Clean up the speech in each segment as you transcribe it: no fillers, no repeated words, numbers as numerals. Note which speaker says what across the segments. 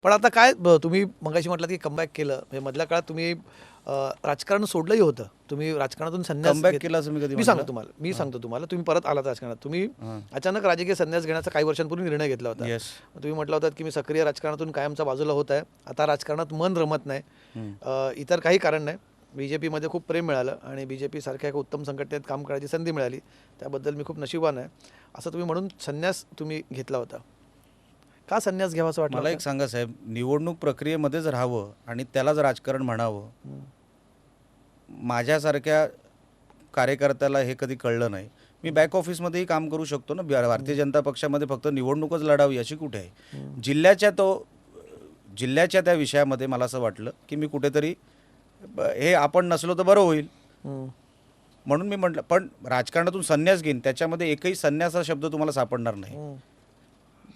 Speaker 1: पण आता काय तुम्ही मगाशी म्हटलात की कमबॅक केलं म्हणजे मधल्या काळात तुम्ही राजकारण सोडलंही होतं. तुम्ही राजकारणातून संन्यास
Speaker 2: कमबॅक
Speaker 1: घेतला.
Speaker 2: केला असं मी कधी
Speaker 1: मी सांगतो
Speaker 2: म्हटलं?
Speaker 1: तुम्हाला मी
Speaker 2: हां.
Speaker 1: सांगतो तुम्हाला तुम्ही परत आलात राजकारणात. तुम्ही
Speaker 2: हां.
Speaker 1: अचानक राजकीय संन्यास घेण्याचा काही वर्षांपूर्वी निर्णय घेतला होता.
Speaker 2: येस.
Speaker 1: तुम्ही म्हटलं होतं की मी सक्रिय राजकारणातून कायमचा बाजूला होत आहे. आता राजकारणात मन रमत नाही. इतर काही कारण नाही. BJPमध्ये खूप प्रेम मिळालं आणि BJP सारख्या एका उत्तम संघटनेत काम करायची संधी मिळाली. त्याबद्दल मी खूप नशिबान आहे. असं तुम्ही म्हणून संन्यास तुम्ही घेतला होता. का संन्यास घ्यावा असं वाटलं
Speaker 2: मला एक
Speaker 1: होतं?
Speaker 2: सांगा साहेब, निवडणूक प्रक्रियेमध्येच राहावं आणि त्यालाच राजकारण म्हणावं, माझ्यासारख्या कार्यकर्त्याला हे कधी कळलं नाही. मी बॅक ऑफिसमध्येही काम करू शकतो ना. भारतीय जनता पक्षामध्ये फक्त निवडणूकच लढावी अशी कुठे आहे? जिल्ह्याच्या त्या विषयामध्ये मला असं वाटलं की मी कुठेतरी हे आपण नसलो तर बरं होईल, म्हणून मी म्हटलं. पण राजकारणातून संन्यास घेईन त्याच्यामध्ये एकही संन्यास हा शब्द तुम्हाला सापडणार नाही.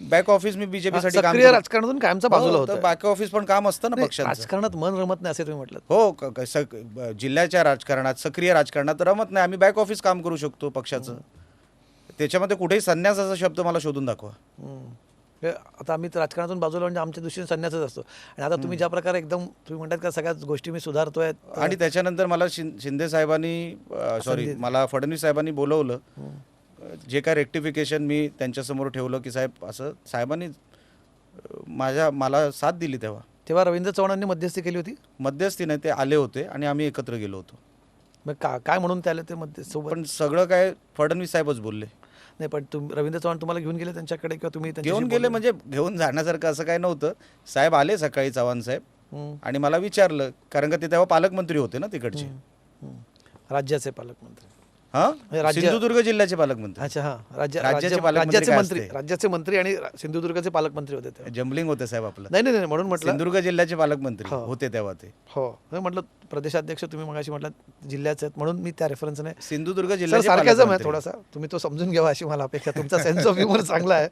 Speaker 2: बॅक ऑफिस मी बीजेपीसाठी काम
Speaker 1: सक्रिय राजकारणातून कायमचा बाजूला होता.
Speaker 2: बॅक ऑफिस पण काम असतं ना पक्षाचं.
Speaker 1: राजकारणात मन रमत नाही असे तुम्ही म्हटलं.
Speaker 2: हो, जिल्ह्याच्या राजकारणात, सक्रिय राजकारणात रमत नाही. आम्ही बॅक ऑफिस काम करू शकतो पक्षाचं. त्याच्यामध्ये कुठेही संन्यास असा शब्द मला शोधून दाखवा.
Speaker 1: आता आम्ही तर राजकारणातून बाजूला म्हणजे आमच्या दृष्टीने संन्यासच असतो. आणि आता तुम्ही ज्या प्रकारे एकदम तुम्ही म्हणतात का सगळ्याच गोष्टी मी सुधारतोय
Speaker 2: आणि त्याच्यानंतर मला शिंदे साहेबांनी मला फडणवीस साहेबांनी बोलवलं. जे काय रेक्टिफिकेशन मी त्यांच्यासमोर ठेवलं की साहेब असं, साहेबांनी मला साथ दिली.
Speaker 1: तेव्हा रवींद्र चव्हाणांनी मध्यस्थी केली होती.
Speaker 2: मध्यस्थी नाही, ते आले होते आणि आम्ही एकत्र गेलो होतो.
Speaker 1: मग काय म्हणून ते आले ते मध्यस्थी?
Speaker 2: पण सगळं काय फडणवीस साहेबच बोलले.
Speaker 1: नाही, पण रवींद्र चव्हाण तुम्हाला घेऊन गेले त्यांच्याकडे किंवा तुम्ही
Speaker 2: घेऊन गेले म्हणजे घेऊन जाण्यासारखं असं काही नव्हतं. साहेब आले सकाळी, चव्हाण साहेब, आणि मला विचारलं, कारण का ते तेव्हा पालकमंत्री होते ना तिकडचे.
Speaker 1: राज्याचे पालकमंत्री.
Speaker 2: सिंधुदुर्ग जिल्ह्याचे पालकमंत्री.
Speaker 1: अच्छा, राज्याचे मंत्री आणि सिंधुदुर्गचे पालकमंत्री होते तेव्हा.
Speaker 2: जम्बलिंग होते साहेब आपलं.
Speaker 1: नाही म्हणून म्हटलं
Speaker 2: सिंधुदुर्ग जिल्ह्याचे पालकमंत्री होते तेव्हा ते.
Speaker 1: हो, म्हटलं प्रदेशाध्यक्ष तुम्ही मगाशी म्हटलं जिल्ह्याचे आहेत म्हणून मी त्या रेफरन्सने
Speaker 2: सिंधुदुर्ग जिल्ह्याचे
Speaker 1: सारख्याच आहे
Speaker 2: पालकमंत्री.
Speaker 1: थोडासा तुम्ही तो समजून घ्यावा अशी मला अपेक्षा. तुमचा सेन्स ऑफ ह्युमर चांगला आहे.